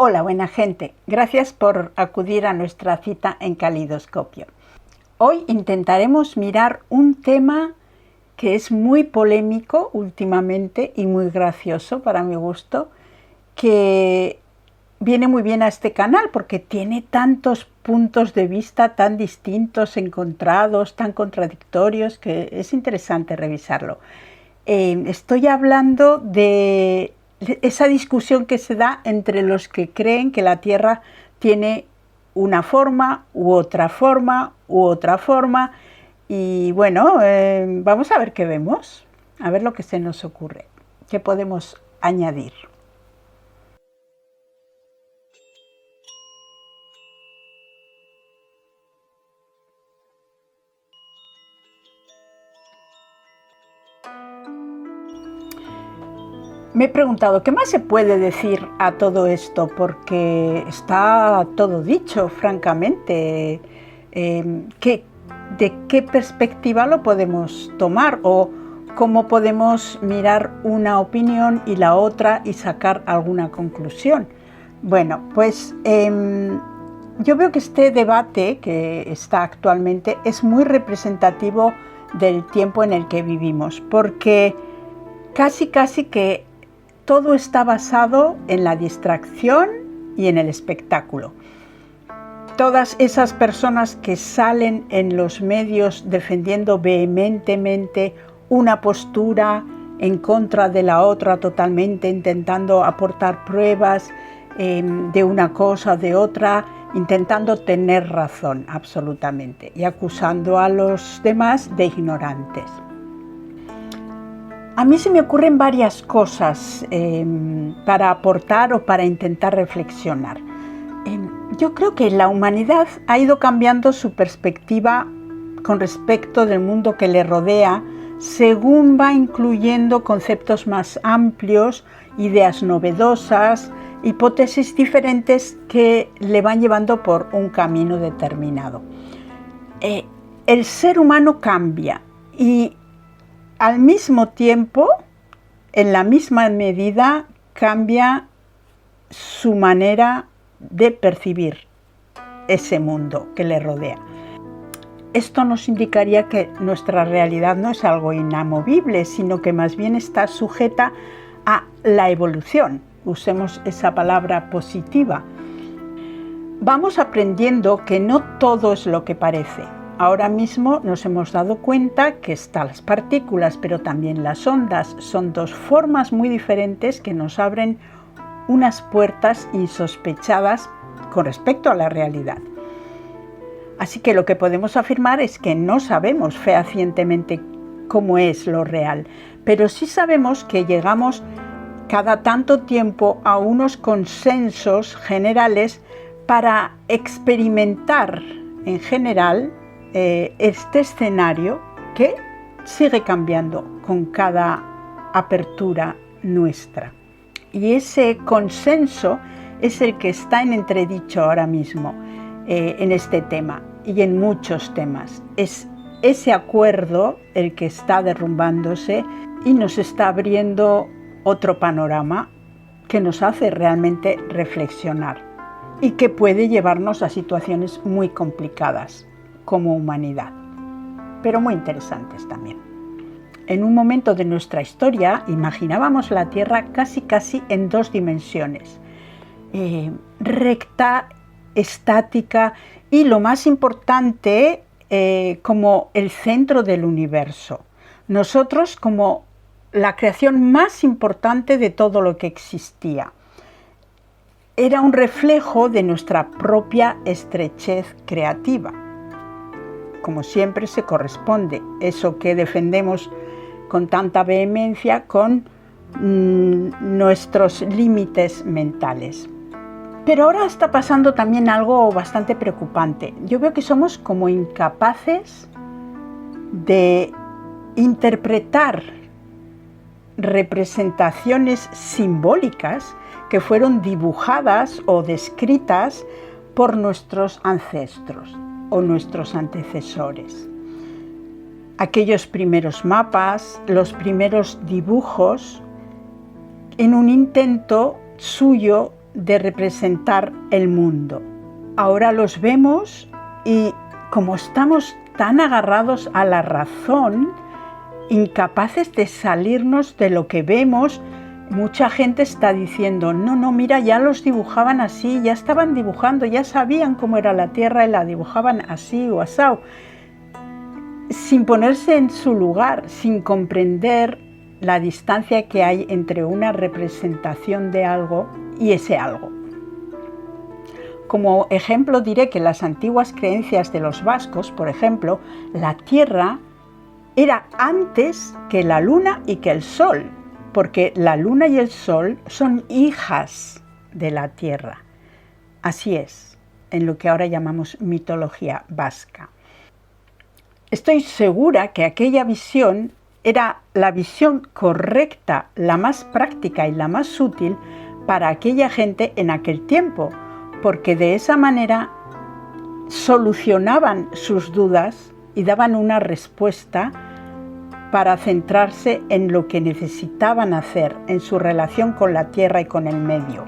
Hola, buena gente. Gracias por acudir a nuestra cita en Calidoscopio. Hoy intentaremos mirar un tema que es muy polémico últimamente y muy gracioso para mi gusto, que viene muy bien a este canal porque tiene tantos puntos de vista tan distintos, encontrados, tan contradictorios, que es interesante revisarlo. Estoy hablando de esa discusión que se da entre los que creen que la Tierra tiene una forma u otra forma u otra forma. Y bueno, vamos a ver qué vemos, a ver lo que se nos ocurre, qué podemos añadir. Me he preguntado, ¿qué más se puede decir a todo esto? Porque está todo dicho, francamente. ¿De qué perspectiva lo podemos tomar? ¿O cómo podemos mirar una opinión y la otra y sacar alguna conclusión? Bueno, pues yo veo que este debate que está actualmente es muy representativo del tiempo en el que vivimos, porque casi que todo está basado en la distracción y en el espectáculo. Todas esas personas que salen en los medios defendiendo vehementemente una postura en contra de la otra, totalmente intentando aportar pruebas de una cosa o de otra, intentando tener razón absolutamente y acusando a los demás de ignorantes. A mí se me ocurren varias cosas para aportar o para intentar reflexionar. Yo creo que la humanidad ha ido cambiando su perspectiva con respecto del mundo que le rodea según va incluyendo conceptos más amplios, ideas novedosas, hipótesis diferentes que le van llevando por un camino determinado. El ser humano cambia y al mismo tiempo, en la misma medida, cambia su manera de percibir ese mundo que le rodea. Esto nos indicaría que nuestra realidad no es algo inamovible, sino que más bien está sujeta a la evolución. Usemos esa palabra positiva. Vamos aprendiendo que no todo es lo que parece. Ahora mismo nos hemos dado cuenta que están las partículas, pero también las ondas. Son dos formas muy diferentes que nos abren unas puertas insospechadas con respecto a la realidad. Así que lo que podemos afirmar es que no sabemos fehacientemente cómo es lo real, pero sí sabemos que llegamos cada tanto tiempo a unos consensos generales para experimentar en general este escenario que sigue cambiando con cada apertura nuestra. Y ese consenso es el que está en entredicho ahora mismo en este tema y en muchos temas. Es ese acuerdo el que está derrumbándose y nos está abriendo otro panorama que nos hace realmente reflexionar y que puede llevarnos a situaciones muy complicadas como humanidad, pero muy interesantes también. En un momento de nuestra historia imaginábamos la Tierra casi en dos dimensiones, recta, estática y lo más importante como el centro del universo. Nosotros como la creación más importante de todo lo que existía. Era un reflejo de nuestra propia estrechez creativa. Como siempre se corresponde eso que defendemos con tanta vehemencia con nuestros límites mentales. Pero ahora está pasando también algo bastante preocupante. Yo veo que somos como incapaces de interpretar representaciones simbólicas que fueron dibujadas o descritas por nuestros ancestros o nuestros antecesores. Aquellos primeros mapas, los primeros dibujos, en un intento suyo de representar el mundo. Ahora los vemos y como estamos tan agarrados a la razón, incapaces de salirnos de lo que vemos, mucha gente está diciendo, no, mira, ya los dibujaban así, ya estaban dibujando, ya sabían cómo era la Tierra y la dibujaban así o asao, sin ponerse en su lugar, sin comprender la distancia que hay entre una representación de algo y ese algo. Como ejemplo diré que las antiguas creencias de los vascos, por ejemplo, la Tierra era antes que la Luna y que el Sol, porque la Luna y el Sol son hijas de la Tierra. Así es, en lo que ahora llamamos mitología vasca. Estoy segura que aquella visión era la visión correcta, la más práctica y la más útil para aquella gente en aquel tiempo, porque de esa manera solucionaban sus dudas y daban una respuesta para centrarse en lo que necesitaban hacer en su relación con la Tierra y con el medio.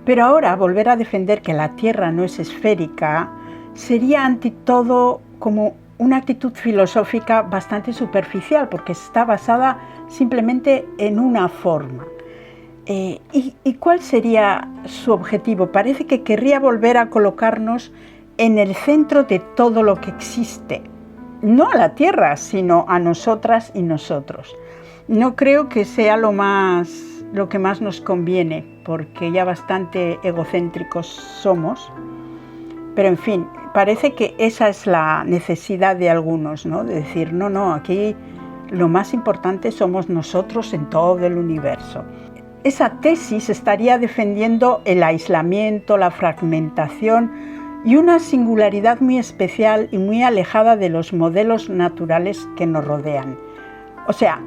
Pero ahora volver a defender que la Tierra no es esférica sería ante todo como una actitud filosófica bastante superficial, porque está basada simplemente en una forma. ¿Y cuál sería su objetivo? Parece que querría volver a colocarnos en el centro de todo lo que existe. No a la Tierra, sino a nosotras y nosotros. No creo que sea lo que más nos conviene, porque ya bastante egocéntricos somos. Pero en fin, parece que esa es la necesidad de algunos, ¿no? De decir, no, aquí lo más importante somos nosotros en todo el universo. Esa tesis estaría defendiendo el aislamiento, la fragmentación y una singularidad muy especial y muy alejada de los modelos naturales que nos rodean. O sea,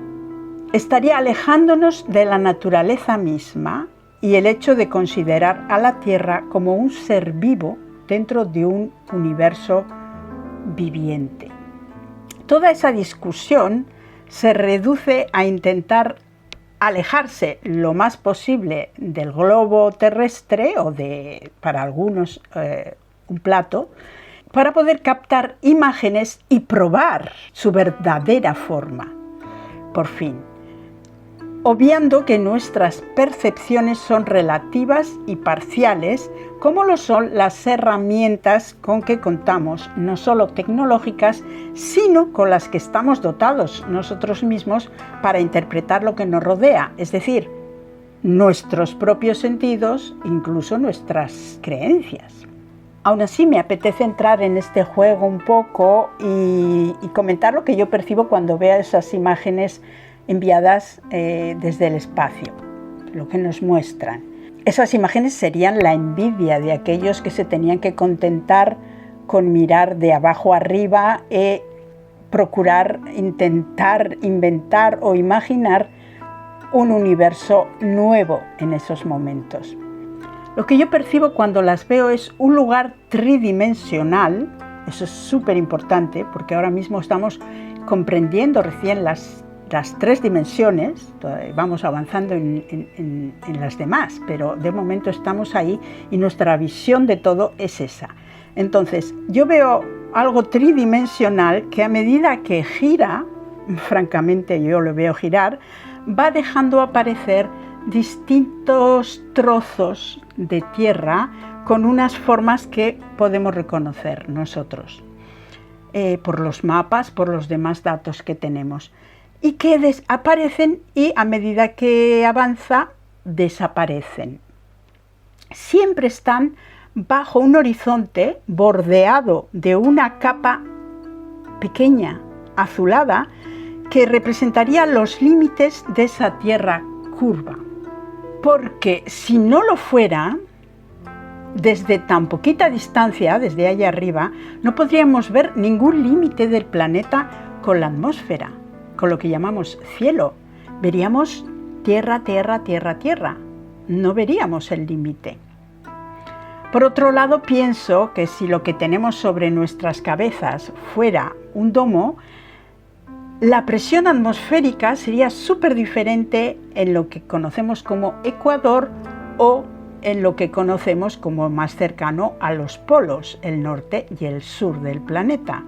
estaría alejándonos de la naturaleza misma y el hecho de considerar a la Tierra como un ser vivo dentro de un universo viviente. Toda esa discusión se reduce a intentar alejarse lo más posible del globo terrestre o para algunos, un plato, para poder captar imágenes y probar su verdadera forma, por fin, obviando que nuestras percepciones son relativas y parciales, como lo son las herramientas con que contamos, no solo tecnológicas, sino con las que estamos dotados nosotros mismos para interpretar lo que nos rodea, es decir, nuestros propios sentidos, incluso nuestras creencias. Aún así me apetece entrar en este juego un poco y comentar lo que yo percibo cuando veo esas imágenes enviadas desde el espacio, lo que nos muestran. Esas imágenes serían la envidia de aquellos que se tenían que contentar con mirar de abajo arriba e procurar intentar inventar o imaginar un universo nuevo en esos momentos. Lo que yo percibo cuando las veo es un lugar tridimensional. Eso es súper importante porque ahora mismo estamos comprendiendo recién las tres dimensiones. Vamos avanzando en las demás, pero de momento estamos ahí y nuestra visión de todo es esa. Entonces yo veo algo tridimensional que a medida que gira, francamente yo lo veo girar, va dejando aparecer distintos trozos de tierra con unas formas que podemos reconocer nosotros por los mapas, por los demás datos que tenemos, y que aparecen y a medida que avanza desaparecen. Siempre están bajo un horizonte bordeado de una capa pequeña, azulada, que representaría los límites de esa tierra curva. Porque si no lo fuera, desde tan poquita distancia, desde allá arriba, no podríamos ver ningún límite del planeta con la atmósfera, con lo que llamamos cielo. Veríamos tierra, tierra, tierra, tierra. No veríamos el límite. Por otro lado, pienso que si lo que tenemos sobre nuestras cabezas fuera un domo, la presión atmosférica sería súper diferente en lo que conocemos como ecuador o en lo que conocemos como más cercano a los polos, el norte y el sur del planeta,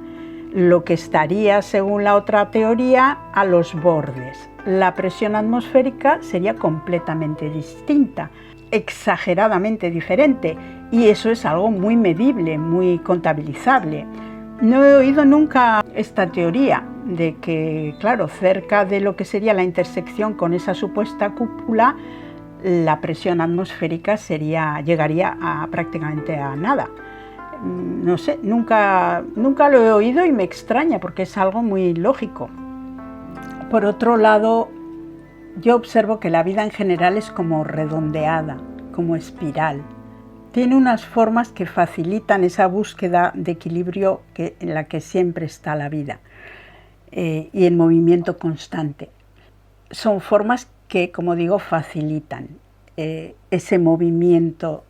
lo que estaría, según la otra teoría, a los bordes. La presión atmosférica sería completamente distinta, exageradamente diferente, y eso es algo muy medible, muy contabilizable. No he oído nunca esta teoría de que, claro, cerca de lo que sería la intersección con esa supuesta cúpula, la presión atmosférica llegaría prácticamente a nada. No sé, nunca lo he oído y me extraña porque es algo muy lógico. Por otro lado, yo observo que la vida en general es como redondeada, como espiral. Tiene unas formas que facilitan esa búsqueda de equilibrio en la que siempre está la vida y en movimiento constante. Son formas que, como digo, facilitan ese movimiento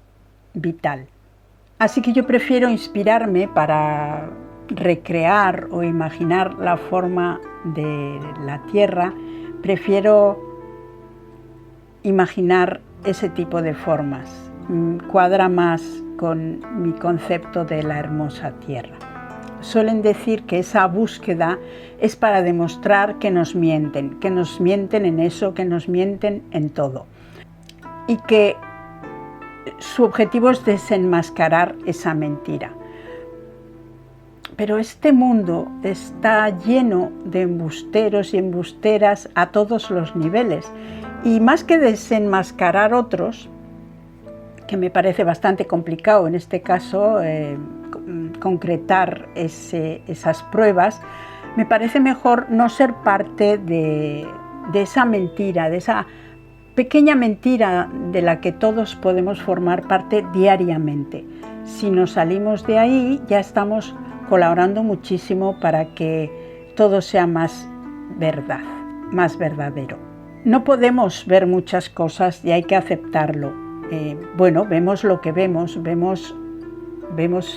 vital. Así que yo prefiero inspirarme para recrear o imaginar la forma de la Tierra, prefiero imaginar ese tipo de formas. Cuadra más con mi concepto de la hermosa Tierra. Suelen decir que esa búsqueda es para demostrar que nos mienten en eso, que nos mienten en todo. Y que su objetivo es desenmascarar esa mentira. Pero este mundo está lleno de embusteros y embusteras a todos los niveles. Y más que desenmascarar otros, que me parece bastante complicado en este caso concretar esas pruebas, me parece mejor no ser parte de esa mentira, de esa pequeña mentira de la que todos podemos formar parte diariamente. Si nos salimos de ahí, ya estamos colaborando muchísimo para que todo sea más verdad, más verdadero. No podemos ver muchas cosas y hay que aceptarlo. Vemos lo que vemos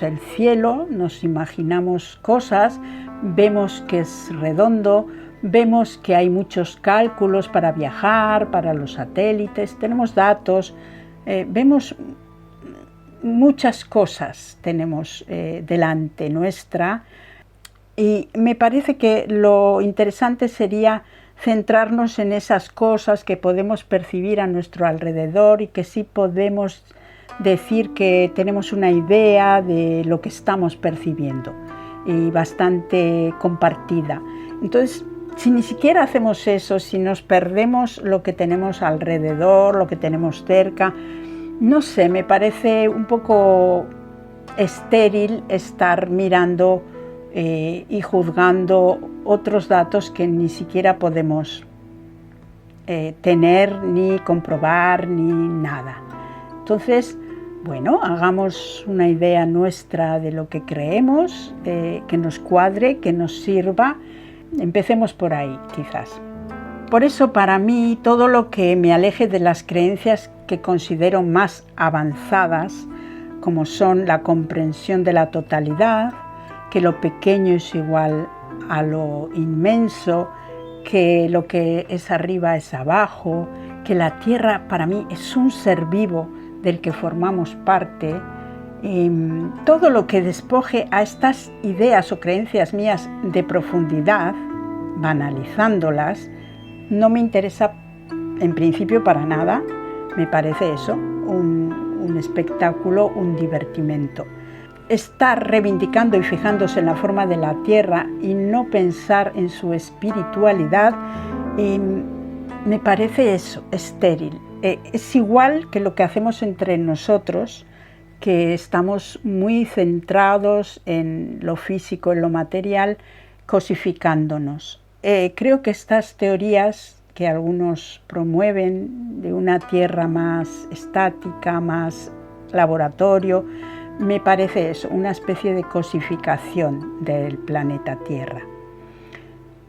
el cielo, nos imaginamos cosas, vemos que es redondo, vemos que hay muchos cálculos para viajar, para los satélites, tenemos datos, vemos muchas cosas tenemos delante nuestra, y me parece que lo interesante sería centrarnos en esas cosas que podemos percibir a nuestro alrededor y que sí podemos decir que tenemos una idea de lo que estamos percibiendo y bastante compartida. Entonces, si ni siquiera hacemos eso, si nos perdemos lo que tenemos alrededor, lo que tenemos cerca, no sé, me parece un poco estéril estar mirando y juzgando otros datos que ni siquiera podemos tener, ni comprobar, ni nada. Entonces, hagamos una idea nuestra de lo que creemos, que nos cuadre, que nos sirva. Empecemos por ahí, quizás. Por eso, para mí, todo lo que me aleje de las creencias que considero más avanzadas, como son la comprensión de la totalidad, que lo pequeño es igual a lo inmenso, que lo que es arriba es abajo, que la Tierra para mí es un ser vivo del que formamos parte, todo lo que despoje a estas ideas o creencias mías de profundidad, banalizándolas, no me interesa en principio para nada. Me parece eso, un espectáculo, un divertimento. Estar reivindicando y fijándose en la forma de la Tierra y no pensar en su espiritualidad, me parece eso, estéril. Es igual que lo que hacemos entre nosotros, que estamos muy centrados en lo físico, en lo material, cosificándonos. Creo que estas teorías que algunos promueven de una Tierra más estática, más laboratorio, me parece eso, una especie de cosificación del planeta Tierra.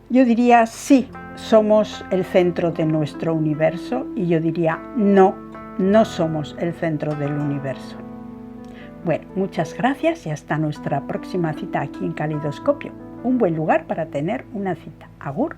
Yo diría sí, somos el centro de nuestro universo, y yo diría no, no somos el centro del universo. Bueno, muchas gracias y hasta nuestra próxima cita aquí en Calidoscopio, un buen lugar para tener una cita. Agur.